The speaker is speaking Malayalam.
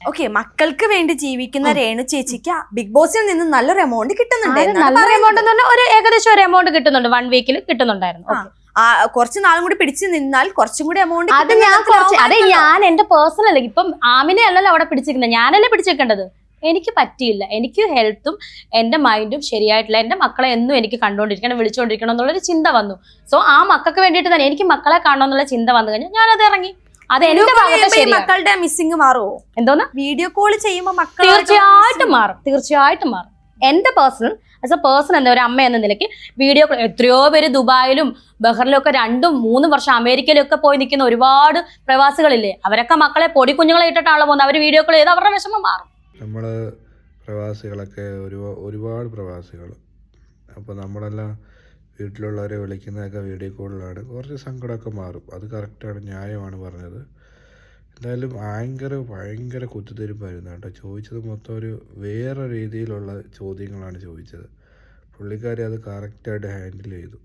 ഓക്കെ, മക്കൾക്ക് വേണ്ടി ജീവിക്കുന്ന രേണു ചേച്ചിക്ക് ബിഗ് ബോസിൽ നിന്ന് നല്ലൊരു എമൗണ്ട് കിട്ടുന്നുണ്ട്. നല്ലൊരു എമൗണ്ട് എന്ന് പറഞ്ഞാൽ ഒരു ഏകദേശം ഒരു എമൗണ്ട് കിട്ടുന്നുണ്ട്. 1 വീക്കിൽ കിട്ടുന്നുണ്ടായിരുന്നു. കുറച്ച് നാളും കൂടി പിടിച്ചു നിന്നാൽ കുറച്ചും കൂടി എമൗണ്ട്. അത് ഞാൻ എന്റെ പേഴ്സണൽ, ഇപ്പം ആമിനെ അല്ലല്ലോ അവിടെ പിടിച്ചിരിക്കുന്നത്, ഞാനല്ലേ പിടിച്ചേക്കേണ്ടത്. എനിക്ക് പറ്റിയില്ല. എനിക്ക് ഹെൽത്തും എന്റെ മൈൻഡും ശരിയായിട്ടില്ല. എന്റെ മക്കളെ എന്നും എനിക്ക് കണ്ടുകൊണ്ടിരിക്കണം, വിളിച്ചുകൊണ്ടിരിക്കണം എന്നുള്ളൊരു ചിന്ത വന്നു. സോ ആ മക്കൾക്ക് വേണ്ടിയിട്ട് തന്നെ എനിക്ക് മക്കളെ കാണണം എന്നുള്ള ചിന്ത വന്നു കഴിഞ്ഞാൽ ഞാനത് ഇറങ്ങി. അത് എന്റെ ഭാഗത്ത് മക്കളുടെ മിസ്സിംഗ് മാറുമോ? എന്തോന്ന് വീഡിയോ കോൾ ചെയ്യുമ്പോൾ മക്കൾ തീർച്ചയായിട്ടും മാറും. എന്റെ പേഴ്സണൽ ആസ് എ പേഴ്സൺ എന്ന ഒരു അമ്മ എന്ന നിലയ്ക്ക് വീഡിയോ കോൾ, എത്രയോ പേര് ദുബായിലും ബഹ്റിലും ഒക്കെ 2-3 വർഷം അമേരിക്കയിലും ഒക്കെ പോയി നിൽക്കുന്ന ഒരുപാട് പ്രവാസികളില്ലേ, അവരൊക്കെ മക്കളെ പൊടി കുഞ്ഞുങ്ങളെ ഇട്ടിട്ടാണല്ലോ പോകുന്നത്. അവർ വീഡിയോ കോൾ ചെയ്ത് അവരുടെ വിഷമം മാറും. നമ്മൾ പ്രവാസികളൊക്കെ ഒരുപാട് പ്രവാസികൾ, അപ്പോൾ നമ്മളെല്ലാം വീട്ടിലുള്ളവരെ വിളിക്കുന്നതൊക്കെ വീഡിയോ കോളിലാണ്. കുറച്ച് സങ്കടമൊക്കെ മാറും. അത് കറക്റ്റാണ്, ന്യായമാണ് പറഞ്ഞത്. എന്തായാലും ഭയങ്കര കുത്തിത്തിരിപ്പായിരുന്നു കേട്ടോ. ചോദിച്ചത് മൊത്തം ഒരു വേറെ രീതിയിലുള്ള ചോദ്യങ്ങളാണ് ചോദിച്ചത്. പുള്ളിക്കാരി അത് കറക്റ്റായിട്ട് ഹാൻഡിൽ ചെയ്തു.